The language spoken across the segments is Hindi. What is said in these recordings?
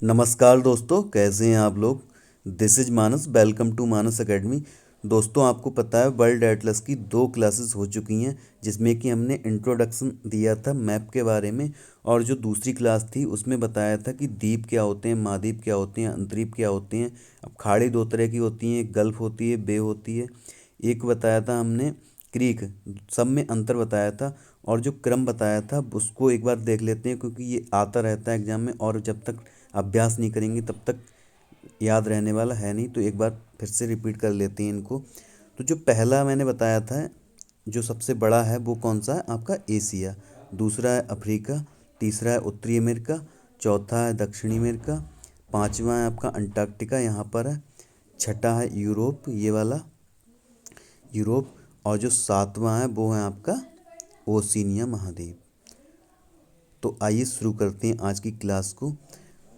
नमस्कार दोस्तों, कैसे हैं आप लोग। This is Manas. Welcome to Manas academy. दोस्तों, आपको पता है वर्ल्ड एटलस की 2 क्लासेस हो चुकी हैं, जिसमें कि हमने इंट्रोडक्शन दिया था मैप के बारे में। और जो दूसरी क्लास थी उसमें बताया था कि द्वीप क्या होते हैं, महाद्वीप क्या होते हैं, अंतरीप क्या होते हैं। अब खाड़ी 2 तरह की होती हैं, एक गल्फ होती है, बे होती है। एक बताया था हमने क्रीक। सब में अंतर बताया था। और जो क्रम बताया था उसको एक बार देख लेते हैं, क्योंकि ये आता रहता है एग्जाम में, और जब तक अभ्यास नहीं करेंगे तब तक याद रहने वाला है नहीं। तो एक बार फिर से रिपीट कर लेते हैं इनको। तो जो पहला मैंने बताया था, जो सबसे बड़ा है वो कौन सा है आपका, एशिया। दूसरा है अफ्रीका। तीसरा है उत्तरी अमेरिका। चौथा है दक्षिणी अमेरिका। पांचवा है आपका अंटार्कटिका, यहाँ पर है। छठा है यूरोप, ये वाला यूरोप। और जो सातवां है वो है आपका ओशिनिया महाद्वीप। तो आइए शुरू करते हैं आज की क्लास को।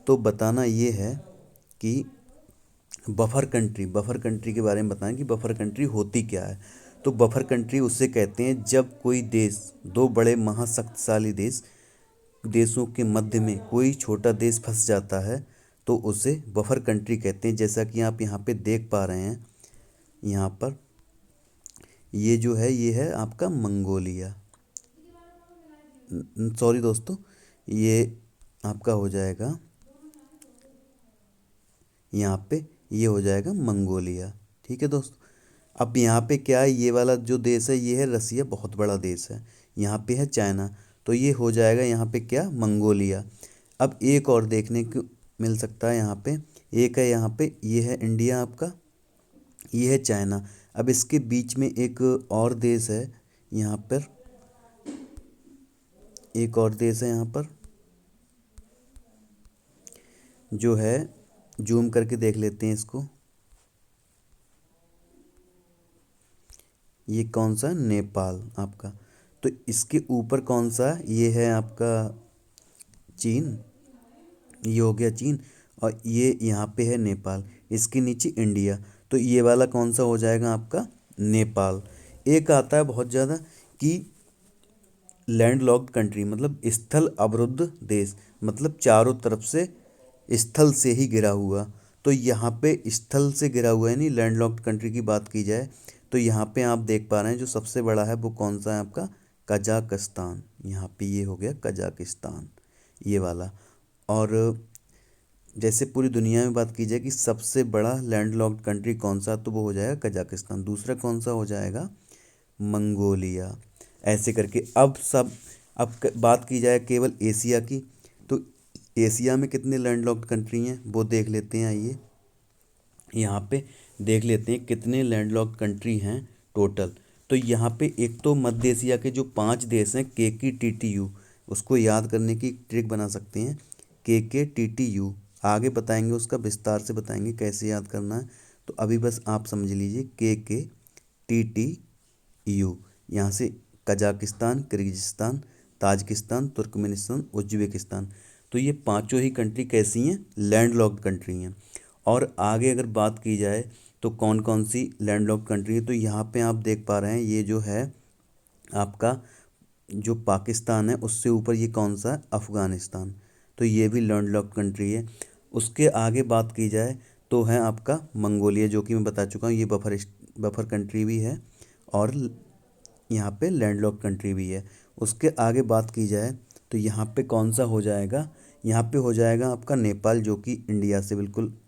तो बताना ये है कि बफर कंट्री के बारे में बताएं कि बफर कंट्री होती क्या है। तो बफर कंट्री उससे कहते हैं जब कोई देश, दो बड़े महाशक्तिशाली देशों के मध्य में कोई छोटा देश फंस जाता है, तो उसे बफर कंट्री कहते हैं। जैसा कि आप यहाँ पे देख पा रहे हैं, यहाँ पर ये जो है ये है आपका मंगोलिया। सॉरी दोस्तों, ये आपका हो जाएगा यहाँ पे, ये हो जाएगा मंगोलिया। ठीक है दोस्तों। अब यहाँ पे क्या है, ये वाला जो देश है ये है रसिया, बहुत बड़ा देश है। यहाँ पे है चाइना, तो ये हो जाएगा यहाँ पे क्या, मंगोलिया। अब एक और देखने को मिल सकता है यहाँ पे। एक है यहाँ पे, ये है इंडिया आपका, ये है चाइना। अब इसके बीच में एक और देश है यहाँ पर, एक और देश है यहाँ पर जो है, जूम करके देख लेते हैं इसको। ये कौन सा, नेपाल आपका। तो इसके ऊपर कौन सा, ये है आपका चीन, ये हो गया चीन। और ये यहाँ पे है नेपाल, इसके नीचे इंडिया। तो ये वाला कौन सा हो जाएगा आपका, नेपाल। एक आता है बहुत ज़्यादा कि लैंड लॉक्ड कंट्री, मतलब स्थल अवरुद्ध देश, मतलब चारों तरफ से स्थल से ही घिरा हुआ। तो यहाँ पे स्थल से घिरा हुआ है, नहीं लैंड लॉक्ड कंट्री की बात की जाए तो यहाँ पे आप देख पा रहे हैं जो सबसे बड़ा है वो कौन सा है आपका, कजाकिस्तान। यहाँ पे ये हो गया कजाकिस्तान, ये वाला। और जैसे पूरी दुनिया में बात की जाए कि सबसे बड़ा लैंडलॉक्ड कंट्री कौन सा, तो वो हो जाएगा कजाकिस्तान। दूसरा कौन सा हो जाएगा, मंगोलिया। ऐसे करके अब बात की जाए केवल एशिया की, तो एशिया में कितने लैंडलॉक्ड कंट्री हैं वो देख लेते हैं। आइए यहाँ पे देख लेते हैं कितने लैंडलॉक्ड कंट्री हैं टोटल। तो यहाँ पे एक तो मध्य एशिया के जो 5 देश हैं, KKTTU, उसको याद करने की ट्रिक बना सकते हैं। KKTTU आगे बताएंगे, उसका विस्तार से बताएंगे कैसे याद करना है। तो अभी बस आप समझ लीजिए KKTTU। यहाँ से Kazakhstan, Kyrgyzstan, Tajikistan, Turkmenistan, Uzbekistan. तो ये पांचों ही कंट्री कैसी हैं, लैंडलॉक्ड कंट्री हैं। और आगे अगर बात की जाए तो कौन कौन सी लैंडलॉक्ड कंट्री है, तो यहाँ पे आप देख पा रहे हैं ये जो है आपका, जो पाकिस्तान है उससे ऊपर ये कौन सा है, अफ़गानिस्तान। तो ये भी लैंडलॉक्ड कंट्री है। उसके आगे बात की जाए तो है आपका मंगोलिया, जो कि मैं बता चुका हूँ, ये बफर कंट्री भी है और यहाँ पे लैंडलॉक्ड कंट्री भी है। उसके आगे बात की जाए तो यहाँ पे कौन सा हो जाएगा, यहाँ पे हो जाएगा आपका नेपाल, जो कि इंडिया से बिल्कुल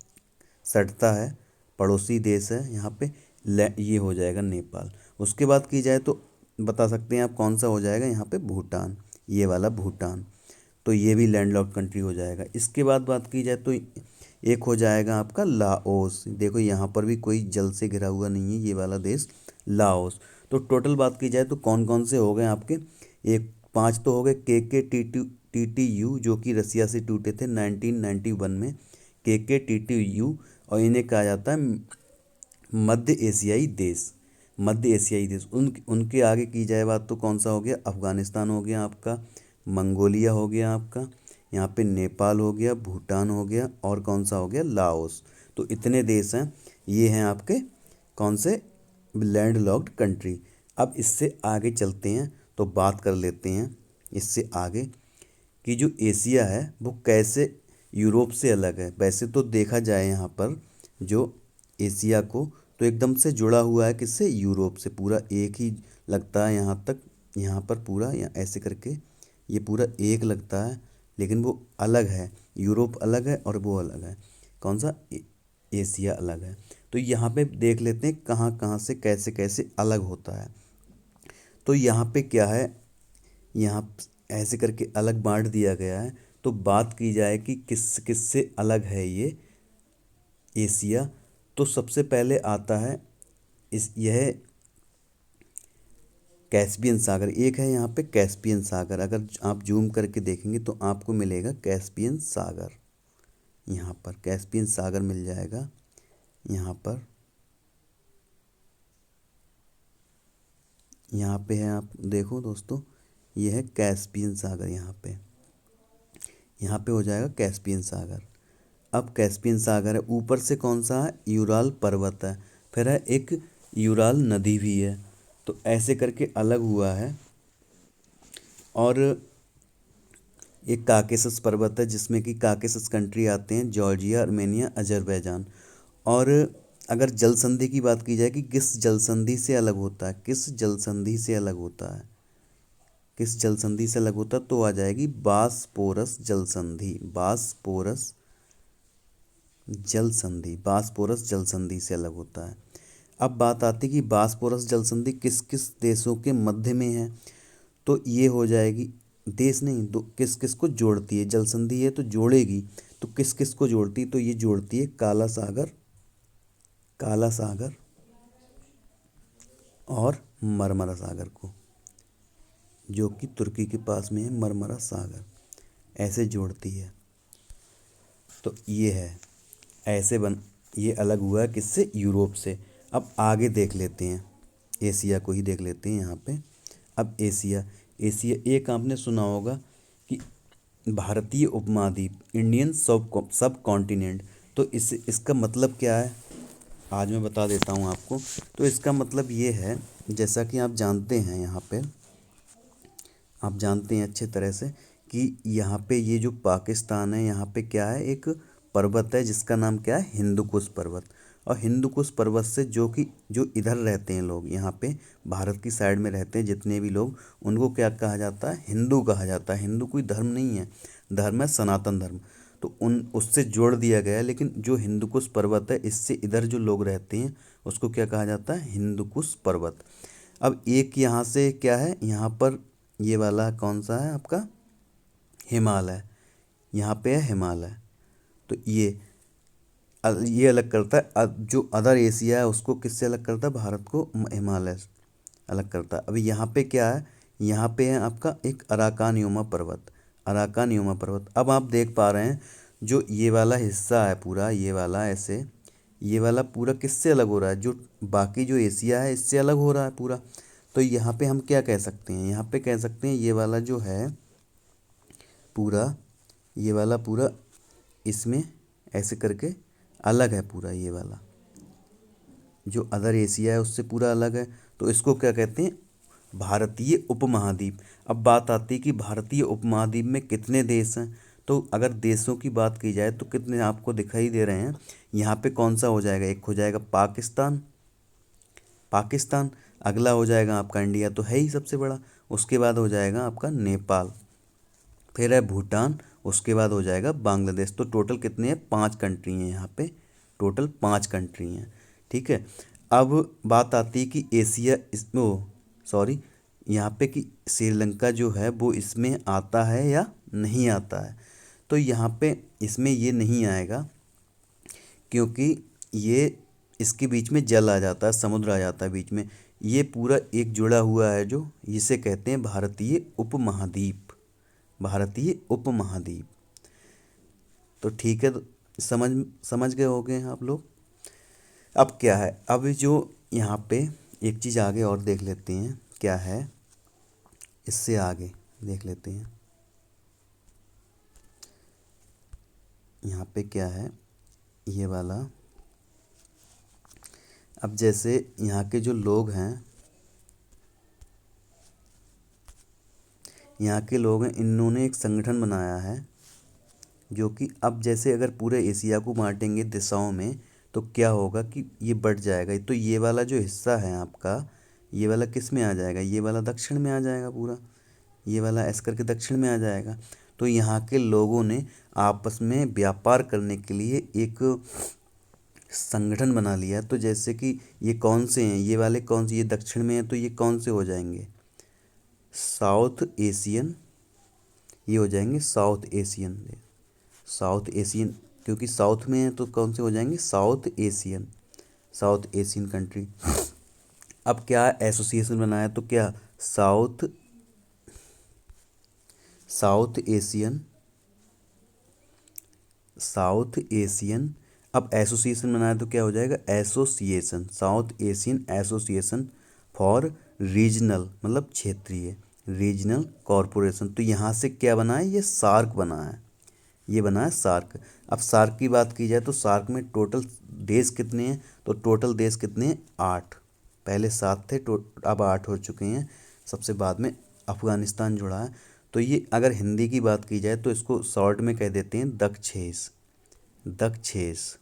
सटता है, पड़ोसी देश है यहाँ पे। ये हो जाएगा नेपाल। उसके बाद की जाए तो बता सकते हैं आप कौन सा हो जाएगा यहाँ पे, भूटान, ये वाला भूटान। तो ये भी लैंडलॉक्ड कंट्री हो जाएगा। इसके बाद बात की जाए तो एक हो जाएगा आपका लाओस। देखो यहाँ पर भी कोई जल से घिरा हुआ नहीं है, ये वाला देश लाओस। तो टोटल बात की जाए तो कौन कौन से हो गए आपके, एक 5 तो हो गए। KKTTU जो कि रसिया से टूटे थे 1991 में, KKTTU। और इन्हें कहा जाता है मध्य एशियाई देश, मध्य एशियाई देश। उनके आगे की जाए बात तो कौन सा हो गया, अफ़गानिस्तान हो गया आपका, मंगोलिया हो गया आपका, यहाँ पे नेपाल हो गया, भूटान हो गया, और कौन सा हो गया, लाओस। तो इतने देश हैं, ये हैं आपके कौन से, लैंड लॉक्ड कंट्री। अब इससे आगे चलते हैं तो बात कर लेते हैं इससे आगे कि जो एशिया है वो कैसे यूरोप से अलग है। वैसे तो देखा जाए यहाँ पर जो एशिया को, तो एकदम से जुड़ा हुआ है किससे, यूरोप से। पूरा एक ही लगता है यहाँ तक, यहाँ पर पूरा यहाँ ऐसे करके ये पूरा एक लगता है, लेकिन वो अलग है। यूरोप अलग है और वो अलग है। कौन सा, एशिया अलग है। तो यहाँ पे देख लेते हैं कहाँ कहाँ से कैसे कैसे अलग होता है। तो यहाँ पे क्या है, यहाँ ऐसे करके अलग बांट दिया गया है। तो बात की जाए कि किस किस से अलग है ये एशिया, तो सबसे पहले आता है इस यह कैस्पियन सागर। एक है यहाँ पे कैस्पियन सागर, अगर आप जूम करके देखेंगे तो आपको मिलेगा कैस्पियन सागर। यहाँ पर कैस्पियन सागर मिल जाएगा। यहाँ पर यहाँ पे है, आप देखो दोस्तों, ये है कैस्पियन सागर। यहाँ पे हो जाएगा कैस्पियन सागर। अब कैस्पियन सागर है, ऊपर से कौन सा है, यूराल पर्वत है, फिर है एक यूराल नदी भी है। तो ऐसे करके अलग हुआ है। और एक काकेशस पर्वत है, जिसमें कि काकेशस कंट्री आते हैं, जॉर्जिया, आर्मेनिया, अजरबैजान। और अगर जल संधि की बात की जाए कि किस जल संधि से अलग होता है, किस जल संधि से अलग होता है, किस जल संधि से अलग होता है, तो आ जाएगी बासपोरस जल संधि। बासपोरस जल संधि, बासपोरस जल संधि से अलग होता है। अब बात आती है कि बासपोरस जल संधि किस किस देशों के मध्य में है, तो ये हो जाएगी, देश नहीं, दो किस किस को जोड़ती है, जल संधि है तो जोड़ेगी, तो किस किस को जोड़ती है, तो ये जोड़ती है काला सागर, काला सागर और मरमरा सागर को, जो कि तुर्की के पास में है, मरमरा सागर, ऐसे जोड़ती है। तो ये है, ऐसे बन, ये अलग हुआ है किससे, यूरोप से। अब आगे देख लेते हैं, एशिया को ही देख लेते हैं यहाँ पे। अब एशिया, एशिया एक आपने सुना होगा कि भारतीय उपमहाद्वीप, इंडियन सब कॉन्टिनेंट। तो इसका मतलब क्या है, आज मैं बता देता हूँ आपको। तो इसका मतलब ये है, जैसा कि आप जानते हैं, यहाँ पे आप जानते हैं अच्छे तरह से कि यहाँ पे ये जो पाकिस्तान है, यहाँ पे क्या है, एक पर्वत है जिसका नाम क्या है, हिंदू कुश पर्वत। और हिंदू कुश पर्वत से जो इधर रहते हैं लोग, यहाँ पे भारत की साइड में रहते हैं जितने भी लोग, उनको क्या कहा जाता है, हिंदू कहा जाता है। हिंदू कोई धर्म नहीं है, धर्म है सनातन धर्म। तो उन उससे जोड़ दिया गया है। लेकिन जो हिंदू कुश पर्वत है, इससे इधर जो लोग रहते हैं उसको क्या कहा जाता है, हिंदू कुश पर्वत। अब एक यहाँ से क्या है, यहाँ पर ये वाला कौन सा है आपका, हिमालय, यहाँ पे है हिमालय। तो ये अलग करता है, जो अदर एशिया है उसको किससे अलग करता है, भारत को हिमालय से अलग करता है। अभी यहाँ पे क्या है, यहाँ पे है आपका एक अराकान योमा पर्वत, अराकान योमा पर्वत। अब आप देख पा रहे हैं जो ये वाला हिस्सा है पूरा, ये वाला ऐसे, ये वाला पूरा किससे अलग हो रहा है, जो बाकी जो एशिया है इससे अलग हो रहा है पूरा। तो यहाँ पे हम क्या कह सकते हैं, यहाँ पे कह सकते हैं ये वाला जो है पूरा, ये वाला पूरा इसमें ऐसे करके अलग है पूरा, ये वाला जो अदर एशिया है उससे पूरा अलग है। तो इसको क्या कहते हैं, भारतीय उपमहाद्वीप। अब बात आती है कि भारतीय उपमहाद्वीप में कितने देश हैं। तो अगर देशों की बात की जाए तो कितने आपको दिखाई दे रहे हैं, यहाँ पे कौन सा हो जाएगा, एक हो जाएगा पाकिस्तान, पाकिस्तान, अगला हो जाएगा आपका इंडिया, तो है ही सबसे बड़ा। उसके बाद हो जाएगा आपका नेपाल, फिर है भूटान, उसके बाद हो जाएगा बांग्लादेश। तो टोटल कितने हैं, 5 कंट्री हैं यहाँ पे, टोटल 5 कंट्री हैं। ठीक है। अब बात आती है कि एशिया इस ओ सॉरी, यहाँ पे कि श्रीलंका जो है वो इसमें आता है या नहीं आता है। तो यहाँ पे इसमें ये नहीं आएगा, क्योंकि ये इसके बीच में जल आ जाता है, समुद्र आ जाता है बीच में। ये पूरा एक जुड़ा हुआ है, जो इसे कहते हैं भारतीय उपमहाद्वीप, भारतीय उपमहाद्वीप। तो ठीक है, तो समझ समझ गए होंगे आप लोग। अब क्या है, अब जो यहाँ पे एक चीज़ आगे और देख लेते हैं क्या है, इससे आगे देख लेते हैं यहाँ पे क्या है, ये वाला। अब जैसे यहाँ के जो लोग हैं, यहाँ के लोग हैं, इन्होंने एक संगठन बनाया है, जो कि अब जैसे अगर पूरे एशिया को बांटेंगे दिशाओं में तो क्या होगा कि ये बढ़ जाएगा। तो ये वाला जो हिस्सा है आपका, ये वाला किस में आ जाएगा, ये वाला दक्षिण में आ जाएगा पूरा, ये वाला ऐसे करके दक्षिण में आ जाएगा। तो यहाँ के लोगों ने आपस में व्यापार करने के लिए एक संगठन बना लिया। तो जैसे कि ये कौन से हैं, ये वाले कौन से, ये दक्षिण में है तो ये कौन से हो जाएंगे, साउथ एशियन, ये हो जाएंगे साउथ एशियन। साउथ एशियन, क्योंकि साउथ में है तो कौन से हो जाएंगे, south Asian, south Asian country. अब क्या एसोसिएशन बनाया, तो क्या south south Asian, south Asian. अब एसोसिएशन बनाया तो क्या हो जाएगा, association, south Asian association for regional, मतलब क्षेत्रीय, रीजनल कॉरपोरेशन। तो यहाँ से क्या बना है, ये सार्क बना है, ये बना है सार्क। अब सार्क की बात की जाए तो सार्क में टोटल देश कितने हैं, तो टोटल देश कितने हैं, 8। पहले 7 थे, अब 8 हो चुके हैं। सबसे बाद में अफगानिस्तान जुड़ा है। तो ये अगर हिंदी की बात की जाए तो इसको शॉर्ट में कह देते हैं दक्षेस, दक्षेस।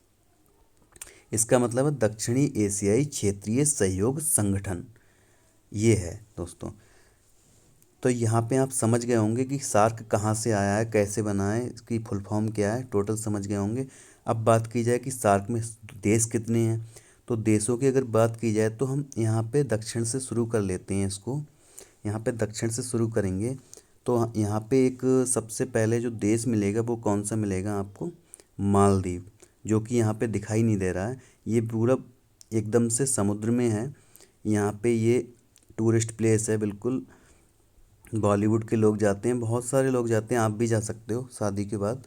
इसका मतलब है दक्षिणी एशियाई क्षेत्रीय सहयोग संगठन, ये है दोस्तों। तो यहाँ पे आप समझ गए होंगे कि सार्क कहाँ से आया है, कैसे बना है, इसकी फुल फॉर्म क्या है, टोटल समझ गए होंगे। अब बात की जाए कि सार्क में देश कितने हैं, तो देशों की अगर बात की जाए तो हम यहाँ पे दक्षिण से शुरू कर लेते हैं इसको। यहाँ पे दक्षिण से शुरू करेंगे तो यहाँ पे एक सबसे पहले जो देश मिलेगा वो कौन सा मिलेगा आपको, मालदीव, जो कि यहाँ पे दिखाई नहीं दे रहा है। ये पूरा एकदम से समुद्र में है। यहाँ पे ये टूरिस्ट प्लेस है बिल्कुल, बॉलीवुड के लोग जाते हैं, बहुत सारे लोग जाते हैं, आप भी जा सकते हो शादी के बाद,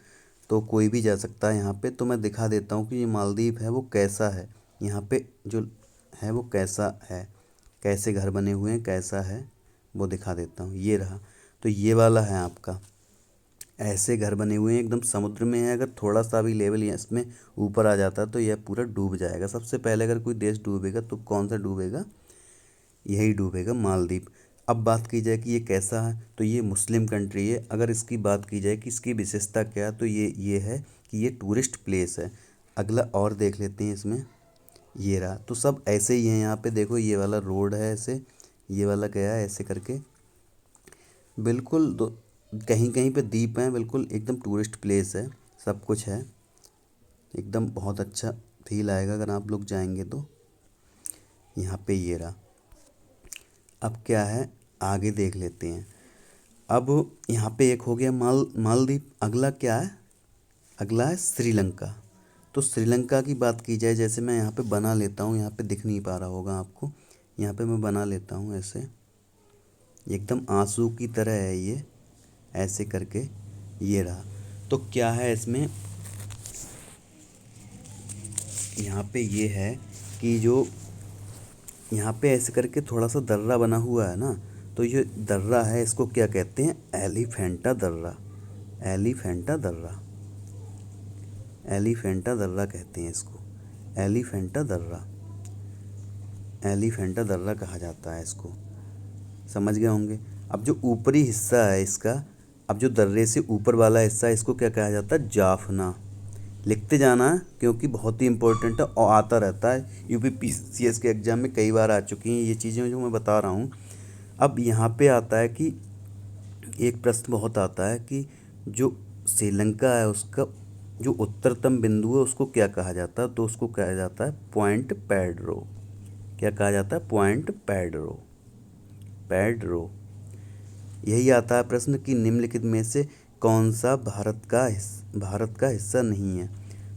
तो कोई भी जा सकता है यहाँ पे। तो मैं दिखा देता हूँ कि ये मालदीव है वो कैसा है, यहाँ पे जो है वो कैसा है, कैसे घर बने हुए हैं, कैसा है वो दिखा देता हूँ। ये रहा, तो ये वाला है आपका, ऐसे घर बने हुए हैं, एकदम समुद्र में है। अगर थोड़ा सा भी लेवल इसमें ऊपर आ जाता तो यह पूरा डूब जाएगा। सबसे पहले अगर कोई देश डूबेगा तो कौन सा डूबेगा, यही डूबेगा, मालदीव। अब बात की जाए कि ये कैसा है, तो ये मुस्लिम कंट्री है। अगर इसकी बात की जाए कि इसकी विशेषता क्या है, तो ये है कि ये टूरिस्ट प्लेस है। अगला और देख लेते हैं इसमें, ये रहा। तो सब ऐसे ही हैं, यहाँ पे देखो ये वाला रोड है ऐसे, ये वाला गया है ऐसे करके, बिल्कुल दो कहीं कहीं पे द्वीप हैं, बिल्कुल एकदम टूरिस्ट प्लेस है, सब कुछ है एकदम। बहुत अच्छा फील आएगा अगर आप लोग जाएंगे तो। यहाँ पे ये रहा। अब क्या है, आगे देख लेते हैं। अब यहाँ पे एक हो गया मालदीव। अगला क्या है, अगला है श्रीलंका। तो श्रीलंका की बात की जाए, जैसे मैं यहाँ पे बना लेता हूँ, यहाँ पे दिख नहीं पा रहा होगा आपको, यहाँ पे मैं बना लेता हूँ ऐसे, एकदम आंसू की तरह है ये, ऐसे करके ये रहा। तो क्या है इसमें, यहाँ पे ये है कि जो यहाँ पे ऐसे करके थोड़ा सा दर्रा बना हुआ है ना, तो ये दर्रा है, इसको क्या कहते हैं, एलिफेंटा दर्रा, एलिफेंटा दर्रा, एलिफेंटा दर्रा कहते हैं इसको, एलिफेंटा दर्रा, एलिफेंटा दर्रा कहा जाता है इसको, समझ गए होंगे। अब जो ऊपरी हिस्सा है इसका, अब जो दर्रे से ऊपर वाला हिस्सा है, इसको क्या कहा जाता है, जाफना। लिखते जाना है क्योंकि बहुत ही इंपॉर्टेंट है और आता रहता है, यूपीपीसीएस के एग्ज़ाम में कई बार आ चुकी हैं ये चीज़ें जो मैं बता रहा हूँ। अब यहाँ पे आता है कि एक प्रश्न बहुत आता है कि जो श्रीलंका है उसका जो उत्तरतम बिंदु है उसको क्या कहा जाता है, तो उसको कहा जाता है पॉइंट पैड्रो। क्या कहा जाता है, पॉइंट पैड्रो, पैड्रो। यही आता है प्रश्न कि निम्नलिखित में से कौन सा भारत का हिस्सा नहीं है,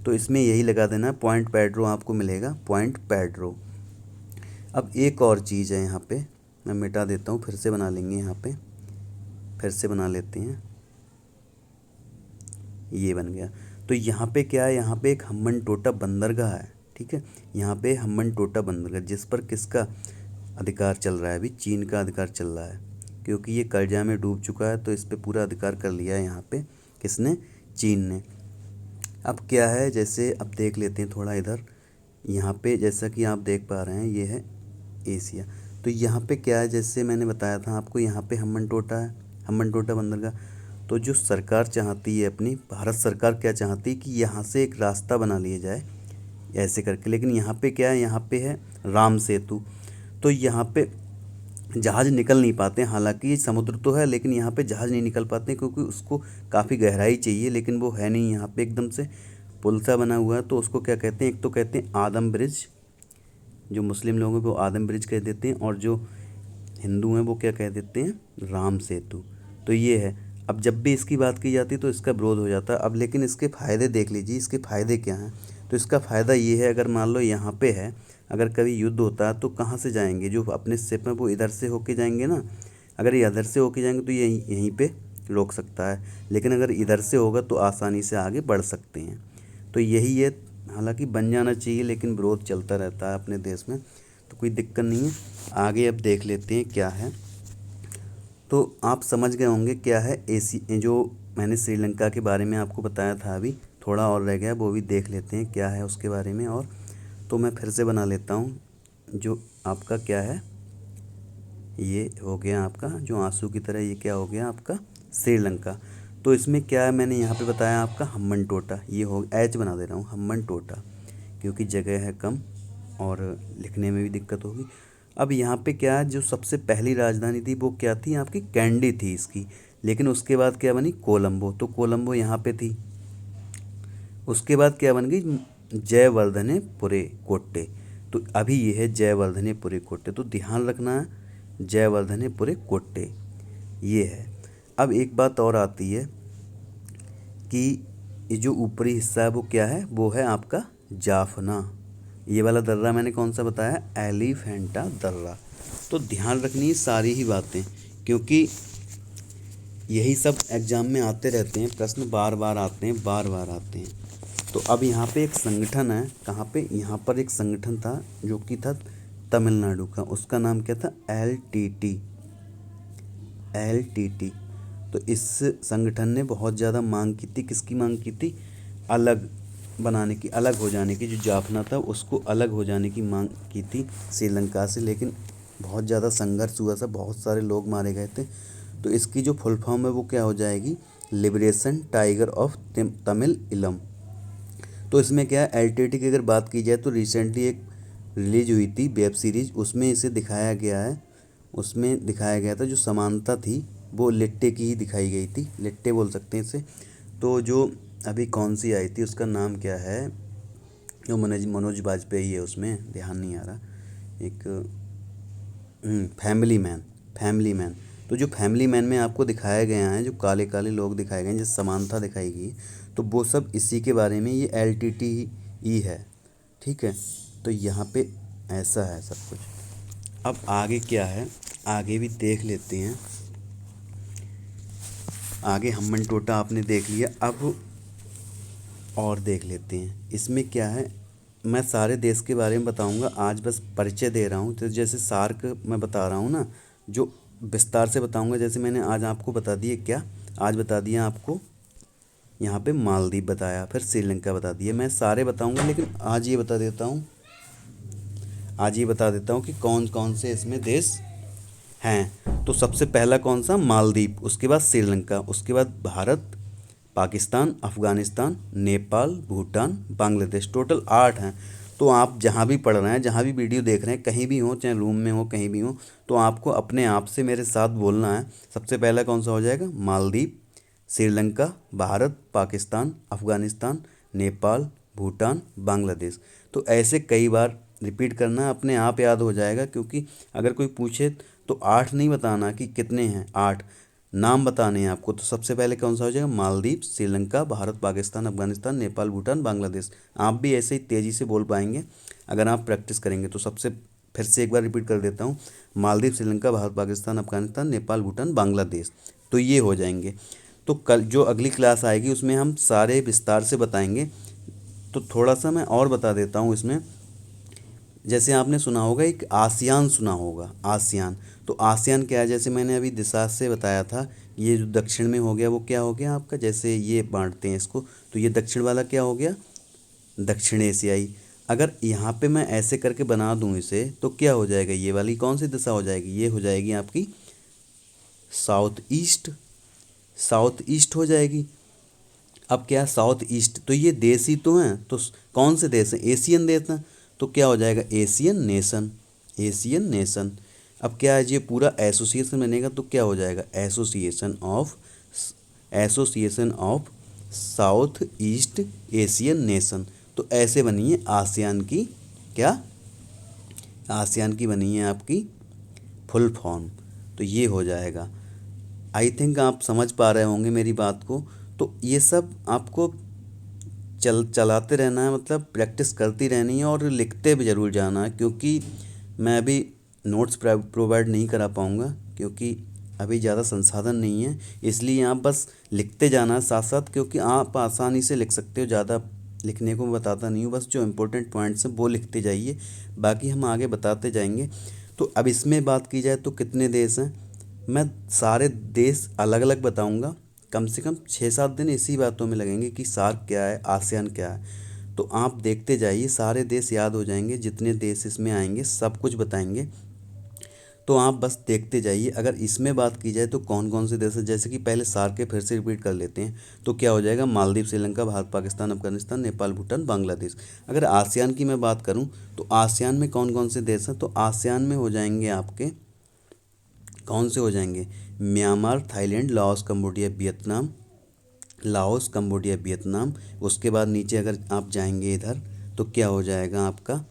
तो इसमें यही लगा देना, पॉइंट पैड्रो आपको मिलेगा, पॉइंट पैड्रो। अब एक और चीज़ है यहाँ पे, मैं मिटा देता हूँ, फिर से बना लेंगे, यहाँ पे फिर से बना लेते हैं, ये बन गया। तो यहाँ पे क्या है, यहाँ पे एक हम्बनटोटा बंदरगाह है, ठीक है। यहाँ पे हम्बनटोटा बंदरगाह, जिस पर किसका अधिकार चल रहा है, अभी चीन का अधिकार चल रहा है, क्योंकि ये कर्जा में डूब चुका है, तो इस पे पूरा अधिकार कर लिया है यहाँ पे किसने, चीन ने। अब क्या है, जैसे अब देख लेते हैं थोड़ा इधर, यहाँ पे जैसा कि आप देख पा रहे हैं ये है एशिया। तो यहाँ पे क्या है, जैसे मैंने बताया था आपको, यहाँ पे हम्बनटोटा है, हम्बनटोटा बंदरगाह। तो जो सरकार चाहती है, अपनी भारत सरकार क्या चाहती है कि यहाँ से एक रास्ता बना लिया जाए ऐसे करके। लेकिन यहाँ पे क्या है, यहाँ पे है राम सेतु। तो यहाँ पे जहाज़ निकल नहीं पाते, हालांकि ये समुद्र तो है लेकिन यहाँ पे जहाज़ नहीं निकल पाते क्योंकि उसको काफ़ी गहराई चाहिए, लेकिन वो है नहीं यहाँ पे, एकदम से पुल सा बना हुआ है। तो उसको क्या कहते हैं, एक तो कहते हैं आदम ब्रिज, जो मुस्लिम लोग हैं वो आदम ब्रिज कह देते हैं, और जो हिंदू हैं वो क्या कह देते हैं, राम सेतु। तो ये है। अब जब भी इसकी बात की जाती है तो इसका विरोध हो जाता है। अब लेकिन इसके फ़ायदे देख लीजिए, इसके फ़ायदे क्या हैं। तो इसका फ़ायदा ये है, अगर मान लो यहाँ पे है, अगर कभी युद्ध होता है तो कहाँ से जाएंगे, जो अपने शिप में वो इधर से होके जाएंगे ना। अगर ये इधर से होके जाएंगे तो ये यहीं पे रोक सकता है, लेकिन अगर इधर से होगा तो आसानी से आगे बढ़ सकते हैं। तो यही है। हालांकि बन जाना चाहिए लेकिन विरोध चलता रहता है अपने देश में, तो कोई दिक्कत नहीं है। आगे अब देख लेते हैं क्या है। तो आप समझ गए होंगे क्या है एसी, जो मैंने श्रीलंका के बारे में आपको बताया था, अभी थोड़ा और रह गया, वो भी देख लेते हैं क्या है उसके बारे में। और तो मैं फिर से बना लेता हूँ। जो आपका क्या है, ये हो गया आपका जो आंसू की तरह, ये क्या हो गया आपका, श्रीलंका। तो इसमें क्या है, मैंने यहाँ पे बताया आपका हम्बन टोटा, ये हो एच बना दे रहा हूँ, हम्बन टोटा, क्योंकि जगह है कम और लिखने में भी दिक्कत होगी। अब यहाँ पे क्या है, जो सबसे पहली राजधानी थी वो क्या थी आपकी, कैंडी थी इसकी। लेकिन उसके बाद क्या बनी, कोलंबो। तो कोलंबो यहाँ पे थी। उसके बाद क्या बन गई, जयवर्धनेपुरे कोट्टे। तो अभी ये है जयवर्धनेपुरे कोट्टे, तो ध्यान रखना है, जयवर्धनेपुरे कोट्टे ये है। अब एक बात और आती है कि ये जो ऊपरी हिस्सा है वो क्या है, वो है आपका जाफना। ये वाला दर्रा मैंने कौन सा बताया, एलिफेंटा दर्रा। तो ध्यान रखनी है सारी ही बातें, क्योंकि यही सब एग्जाम में आते रहते हैं, प्रश्न बार बार आते हैं, बार बार आते हैं। तो अब यहाँ पे एक संगठन है, कहाँ पे, यहाँ पर एक संगठन था जो कि था तमिलनाडु का, उसका नाम क्या था, LTT। LTT। तो इस संगठन ने बहुत ज़्यादा मांग की थी, किसकी मांग की थी, अलग बनाने की, अलग हो जाने की, जो जाफना था उसको अलग हो जाने की मांग की थी श्रीलंका से। लेकिन बहुत ज़्यादा संघर्ष हुआ था, बहुत सारे लोग मारे गए थे। तो इसकी जो फुल फॉर्म है वो क्या हो जाएगी, लिबरेशन टाइगर ऑफ तमिल इलम। तो इसमें क्या है, LTT की अगर बात की जाए तो रिसेंटली एक रिलीज हुई थी वेब सीरीज, उसमें इसे दिखाया गया है। उसमें दिखाया गया था जो समानता थी वो लिट्टे की ही दिखाई गई थी, लिट्टे बोल सकते हैं इसे। तो जो अभी कौन सी आई थी उसका नाम क्या है, जो मनोज मनोज बाजपेयी है, उसमें ध्यान नहीं आ रहा, एक फैमिली मैन, फैमिली मैन। तो जो फैमिली मैन में आपको दिखाया गया है, जो काले काले लोग दिखाए गए हैं, जैसे समानता दिखाई गई, तो वो सब इसी के बारे में, ये LTT ही है। ठीक है। तो यहाँ पे ऐसा है सब कुछ। अब आगे क्या है, आगे भी देख लेते हैं। आगे हम्बन टोटा आपने देख लिया, अब और देख लेते हैं इसमें क्या है। मैं सारे देश के बारे में बताऊंगा, आज बस परिचय दे रहा हूँ। तो जैसे सार्क मैं बता रहा हूँ ना, जो विस्तार से बताऊंगा, जैसे मैंने आज आपको बता दिए, क्या आज बता दिया आपको, यहाँ पे मालदीव बताया, फिर श्रीलंका बता दिया। मैं सारे बताऊंगा लेकिन आज ये बता देता हूँ, आज ये बता देता हूँ कि कौन कौन से इसमें देश हैं। तो सबसे पहला कौन सा, मालदीव, उसके बाद श्रीलंका, उसके बाद भारत, पाकिस्तान, अफ़गानिस्तान, नेपाल, भूटान, बांग्लादेश, टोटल 8 हैं। तो आप जहाँ भी पढ़ रहे हैं, जहाँ भी वीडियो देख रहे हैं, कहीं भी हो, चाहे रूम में हो, कहीं भी हो, तो आपको अपने आप से मेरे साथ बोलना है। सबसे पहला कौन सा हो जाएगा, मालदीव, श्रीलंका, भारत, पाकिस्तान, अफ़गानिस्तान, नेपाल, भूटान, बांग्लादेश। तो ऐसे कई बार रिपीट करना, अपने आप याद हो जाएगा। क्योंकि अगर कोई पूछे तो 8 नहीं बताना कि कितने हैं, 8 नाम बताने हैं आपको। तो सबसे पहले कौन सा हो जाएगा, मालदीव, श्रीलंका, भारत, पाकिस्तान, अफगानिस्तान, नेपाल, भूटान, बांग्लादेश। आप भी ऐसे ही तेज़ी से बोल पाएंगे अगर आप प्रैक्टिस करेंगे। तो सबसे फिर से एक बार रिपीट कर देता हूँ, मालदीव, श्रीलंका, भारत, पाकिस्तान, अफगानिस्तान, नेपाल, भूटान, बांग्लादेश। तो ये हो जाएंगे। तो कल जो अगली क्लास आएगी उसमें हम सारे विस्तार से बताएंगे। तो थोड़ा सा मैं और बता देता हूँ इसमें। जैसे आपने सुना होगा, एक आसियान सुना होगा, आसियान। तो आसियान क्या है, जैसे मैंने अभी दिशा से बताया था, ये जो दक्षिण में हो गया वो क्या हो गया आपका, जैसे ये बांटते हैं इसको, तो ये दक्षिण वाला क्या हो गया, दक्षिण एशियाई। अगर यहाँ पे मैं ऐसे करके बना दूँ इसे, तो क्या हो जाएगा, ये वाली कौन सी दिशा हो जाएगी, ये हो जाएगी आपकी साउथ ईस्ट। साउथ ईस्ट हो जाएगी। अब क्या है साउथ ईस्ट, तो ये देश ही तो हैं, तो कौन से देश हैं, एशियन देश हैं, तो क्या हो जाएगा एशियन नेशन, एशियन नेशन। अब क्या है ये पूरा एसोसिएशन बनेगा तो क्या हो जाएगा association of south east Asian nation. तो ऐसे बनी है आसियान की, क्या आसियान की बनी है आपकी फुल फॉर्म। तो ये हो जाएगा। आई थिंक आप समझ पा रहे होंगे मेरी बात को। तो ये सब आपको चलाते रहना है, मतलब प्रैक्टिस करती रहनी है और लिखते भी ज़रूर जाना है, क्योंकि मैं अभी नोट्स प्रोवाइड नहीं करा पाऊँगा, क्योंकि अभी ज़्यादा संसाधन नहीं है। इसलिए आप बस लिखते जाना है साथ साथ, क्योंकि आप आसानी से लिख सकते हो, ज़्यादा लिखने को मैं बताता नहीं हूँ, बस जो इम्पोर्टेंट पॉइंट्स हैं वो लिखते जाइए, बाकी हम आगे बताते जाएंगे। तो अब इसमें बात की जाए तो कितने देश हैं, मैं सारे देश अलग अलग बताऊंगा। कम से कम 6-7 दिन इसी बातों में लगेंगे कि सार्क क्या है, आसियान क्या है। तो आप देखते जाइए, सारे देश याद हो जाएंगे, जितने देश इसमें आएंगे सब कुछ बताएंगे। तो आप बस देखते जाइए। अगर इसमें बात की जाए तो कौन कौन से देश हैं, जैसे कि पहले सार्क के फिर से रिपीट कर लेते हैं। तो क्या हो जाएगा मालदीव, श्रीलंका, भारत, पाकिस्तान, अफगानिस्तान, नेपाल, भूटान, बांग्लादेश। अगर आसियान की मैं बात करूं तो आसियान में कौन कौन से देश हैं, तो आसियान में हो जाएंगे आपके, कौन से हो जाएंगे, Myanmar, Thailand, Laos, Cambodia, Vietnam, Laos, Cambodia, Vietnam. उसके बाद नीचे अगर आप जाएंगे इधर तो क्या हो जाएगा आपका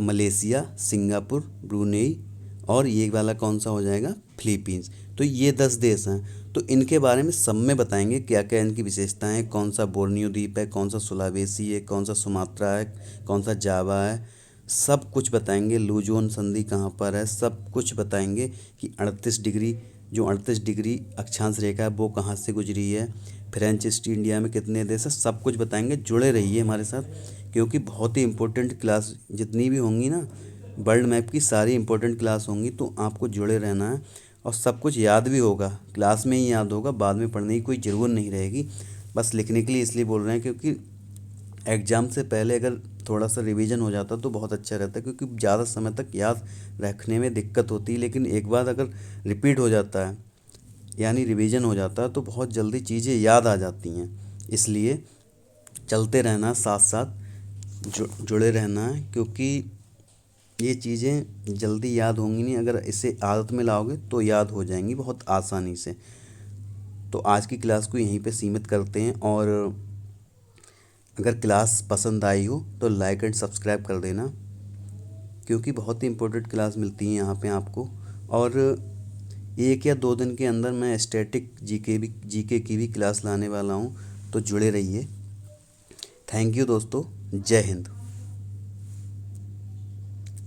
मलेशिया, सिंगापुर, ब्रूनेई, और ये वाला कौन सा हो जाएगा फिलीपींस। तो ये 10 देश हैं। तो इनके बारे में सब में बताएंगे क्या क्या इनकी विशेषताएं हैं, कौन सा बोर्नियो द्वीप है, कौन सा सुलावेसी है, कौन सा सुमात्रा है, कौन सा जावा है, सब कुछ बताएंगे। लूजोन संधि कहाँ पर है, सब कुछ बताएंगे कि 38 डिग्री, जो 38 डिग्री अक्षांश रेखा है वो कहाँ से गुजरी है, फ्रेंच ईस्ट इंडिया में कितने देश है, सब कुछ बताएंगे। जुड़े रहिए हमारे साथ, क्योंकि बहुत ही इंपॉर्टेंट क्लास जितनी भी होंगी ना, वर्ल्ड मैप की सारी इंपॉर्टेंट क्लास होंगी, तो आपको जुड़े रहना है। और सब कुछ याद भी होगा, क्लास में ही याद होगा, बाद में पढ़ने की कोई ज़रूरत नहीं रहेगी। बस लिखने के लिए इसलिए बोल रहे हैं, क्योंकि एग्ज़ाम से पहले अगर थोड़ा सा रिवीजन हो जाता तो बहुत अच्छा रहता, क्योंकि ज़्यादा समय तक याद रखने में दिक्कत होती है। लेकिन एक बार अगर रिपीट हो जाता है, यानी रिवीजन हो जाता है, तो बहुत जल्दी चीज़ें याद आ जाती हैं। इसलिए चलते रहना साथ साथ, जुड़े रहना है, क्योंकि ये चीज़ें जल्दी याद होंगी नहीं, अगर इसे आदत में लाओगे तो याद हो जाएंगी बहुत आसानी से। तो आज की क्लास को यहीं पे सीमित करते हैं, और अगर क्लास पसंद आई हो तो लाइक एंड सब्सक्राइब कर देना, क्योंकि बहुत ही इंपॉर्टेंट क्लास मिलती है यहाँ पे आपको। और 1 या 2 दिन के अंदर मैं स्टैटिक जीके की भी क्लास लाने वाला हूँ, तो जुड़े रहिए। थैंक यू दोस्तों, जय हिंद।